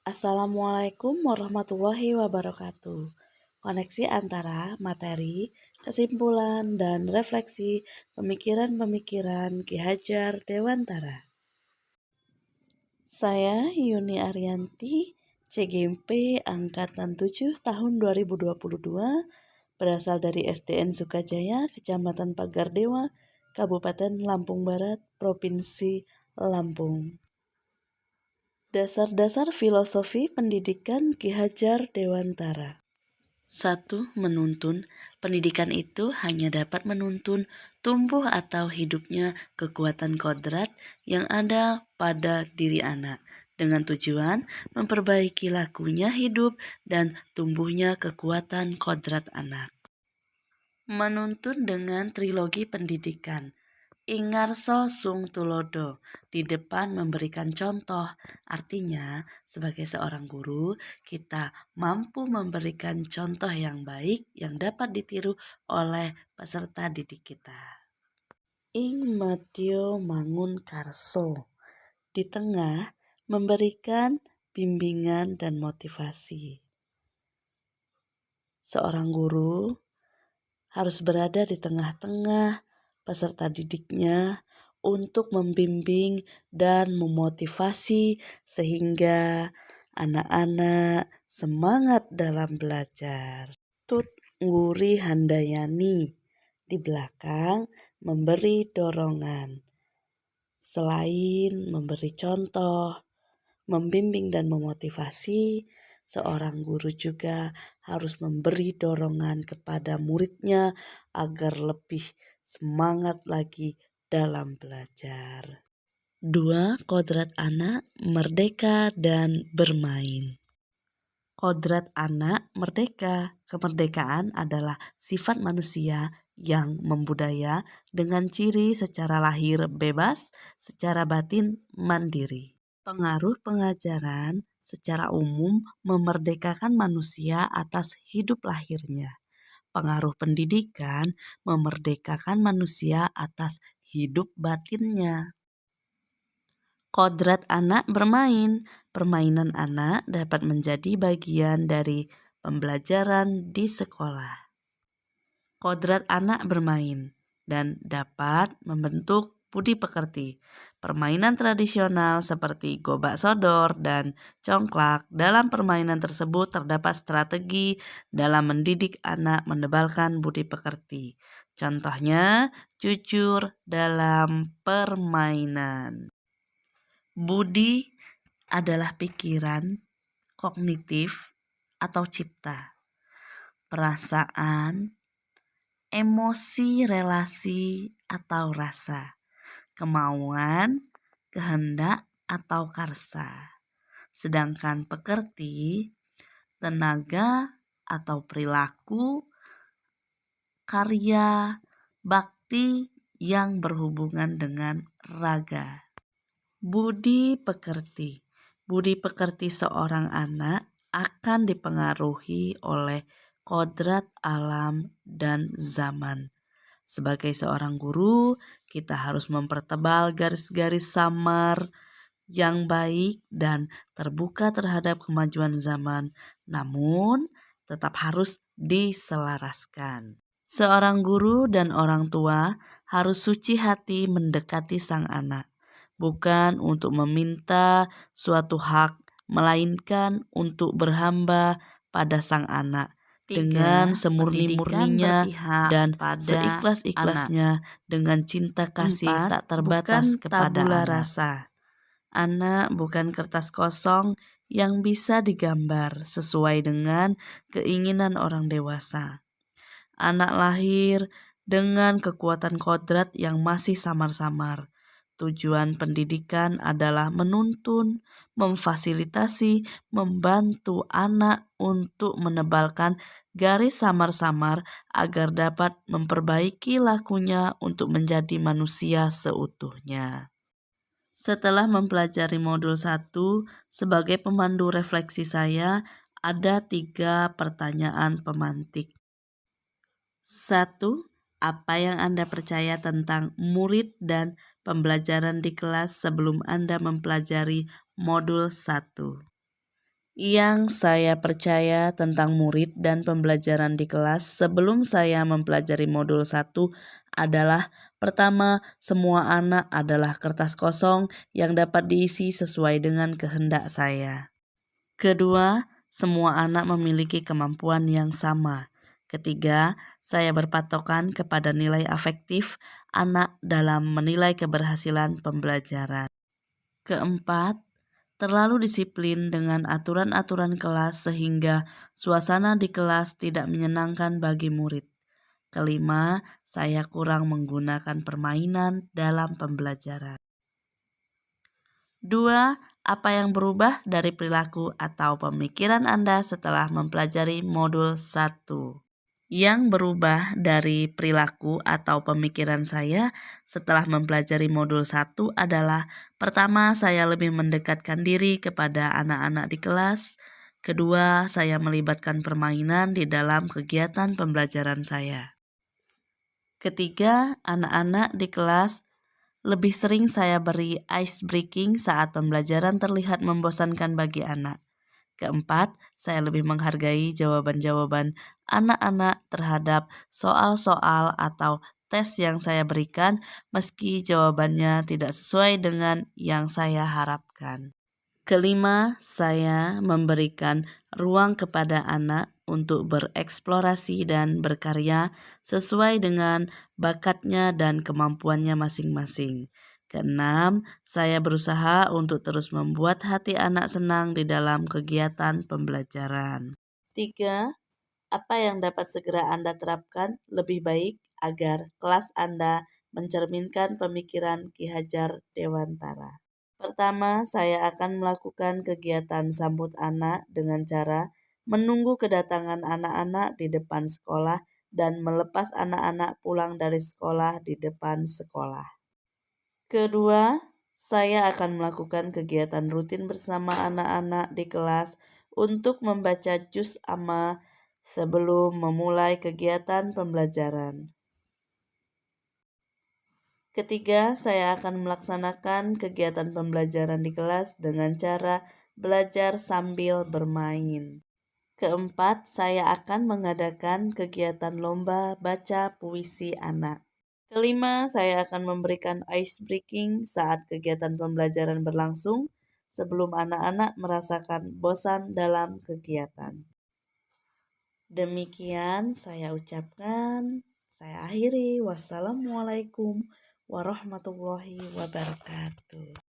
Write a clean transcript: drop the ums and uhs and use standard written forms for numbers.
Assalamualaikum warahmatullahi wabarakatuh. Koneksi antara materi, kesimpulan, dan refleksi pemikiran-pemikiran Ki Hajar Dewantara. Saya Yuni Arianti, CGMP Angkatan 7 tahun 2022, berasal dari SDN Sukajaya, Kecamatan Pagardewa, Kabupaten Lampung Barat, Provinsi Lampung. Dasar-dasar filosofi pendidikan Ki Hajar Dewantara. 1. Menuntun. Pendidikan itu hanya dapat menuntun tumbuh atau hidupnya kekuatan kodrat yang ada pada diri anak, dengan tujuan memperbaiki lakunya hidup dan tumbuhnya kekuatan kodrat anak. Menuntun dengan trilogi pendidikan. Ingarso sung tulodo, di depan memberikan contoh. Artinya, sebagai seorang guru, kita mampu memberikan contoh yang baik yang dapat ditiru oleh peserta didik kita. Ing madyo mangun karso, di tengah memberikan bimbingan dan motivasi. Seorang guru harus berada di tengah-tengah peserta didiknya untuk membimbing dan memotivasi sehingga anak-anak semangat dalam belajar. Tut Nguri Handayani, di belakang memberi dorongan. Selain memberi contoh, membimbing dan memotivasi, seorang guru juga harus memberi dorongan kepada muridnya agar lebih semangat lagi dalam belajar. 2. Kodrat anak, merdeka dan bermain. Kodrat anak merdeka. Kemerdekaan adalah sifat manusia yang membudaya dengan ciri secara lahir bebas, secara batin mandiri. Pengaruh pengajaran secara umum memerdekakan manusia atas hidup lahirnya. Pengaruh pendidikan memerdekakan manusia atas hidup batinnya. Kodrat anak bermain. Permainan anak dapat menjadi bagian dari pembelajaran di sekolah. Kodrat anak bermain dan dapat membentuk budi pekerti. Permainan tradisional seperti gobak sodor dan congklak. Dalam permainan tersebut terdapat strategi dalam mendidik anak menebalkan budi pekerti. Contohnya, jujur dalam permainan. Budi adalah pikiran, kognitif, atau cipta, perasaan, emosi, relasi, atau rasa, kemauan, kehendak, atau karsa. Sedangkan pekerti, tenaga atau perilaku, karya, bakti yang berhubungan dengan raga. Budi pekerti. Budi pekerti seorang anak akan dipengaruhi oleh kodrat alam dan zaman. Sebagai seorang guru, kita harus mempertebal garis-garis samar yang baik dan terbuka terhadap kemajuan zaman, namun tetap harus diselaraskan. Seorang guru dan orang tua harus suci hati mendekati sang anak, bukan untuk meminta suatu hak, melainkan untuk berhamba pada sang anak dengan semurni-murninya dan seikhlas-ikhlasnya dengan cinta kasih tak terbatas kepada anak. Anak bukan kertas kosong yang bisa digambar sesuai dengan keinginan orang dewasa. Anak lahir dengan kekuatan kodrat yang masih samar-samar. Tujuan pendidikan adalah menuntun, memfasilitasi, membantu anak untuk menebalkan garis samar-samar agar dapat memperbaiki lakunya untuk menjadi manusia seutuhnya. Setelah mempelajari modul 1, sebagai pemandu refleksi saya, ada 3 pertanyaan pemantik. 1. Apa yang Anda percaya tentang murid dan pembelajaran di kelas sebelum Anda mempelajari modul 1? yang saya percaya tentang murid dan pembelajaran di kelas sebelum saya mempelajari modul 1 adalah pertama, semua anak adalah kertas kosong yang dapat diisi sesuai dengan kehendak saya. Kedua, semua anak memiliki kemampuan yang sama. Ketiga, saya berpatokan kepada nilai afektif anak dalam menilai keberhasilan pembelajaran. Keempat, terlalu disiplin dengan aturan-aturan kelas sehingga suasana di kelas tidak menyenangkan bagi murid. Kelima, saya kurang menggunakan permainan dalam pembelajaran. 2. Apa yang berubah dari perilaku atau pemikiran Anda setelah mempelajari modul 1? Yang berubah dari perilaku atau pemikiran saya setelah mempelajari modul 1 adalah pertama, saya lebih mendekatkan diri kepada anak-anak di kelas. Kedua, saya melibatkan permainan di dalam kegiatan pembelajaran saya. Ketiga, anak-anak di kelas lebih sering saya beri ice breaking saat pembelajaran terlihat membosankan bagi anak. Keempat, saya lebih menghargai jawaban-jawaban anak-anak terhadap soal-soal atau tes yang saya berikan meski jawabannya tidak sesuai dengan yang saya harapkan. Kelima, saya memberikan ruang kepada anak untuk bereksplorasi dan berkarya sesuai dengan bakatnya dan kemampuannya masing-masing. Keenam, saya berusaha untuk terus membuat hati anak senang di dalam kegiatan pembelajaran. 3. Apa yang dapat segera Anda terapkan lebih baik agar kelas Anda mencerminkan pemikiran Ki Hajar Dewantara? Pertama, saya akan melakukan kegiatan sambut anak dengan cara menunggu kedatangan anak-anak di depan sekolah dan melepas anak-anak pulang dari sekolah di depan sekolah. Kedua, saya akan melakukan kegiatan rutin bersama anak-anak di kelas untuk membaca juz amma sebelum memulai kegiatan pembelajaran. Ketiga, saya akan melaksanakan kegiatan pembelajaran di kelas dengan cara belajar sambil bermain. Keempat, saya akan mengadakan kegiatan lomba baca puisi anak. Kelima, saya akan memberikan ice breaking saat kegiatan pembelajaran berlangsung sebelum anak-anak merasakan bosan dalam kegiatan. Demikian saya ucapkan, saya akhiri. Wassalamualaikum warahmatullahi wabarakatuh.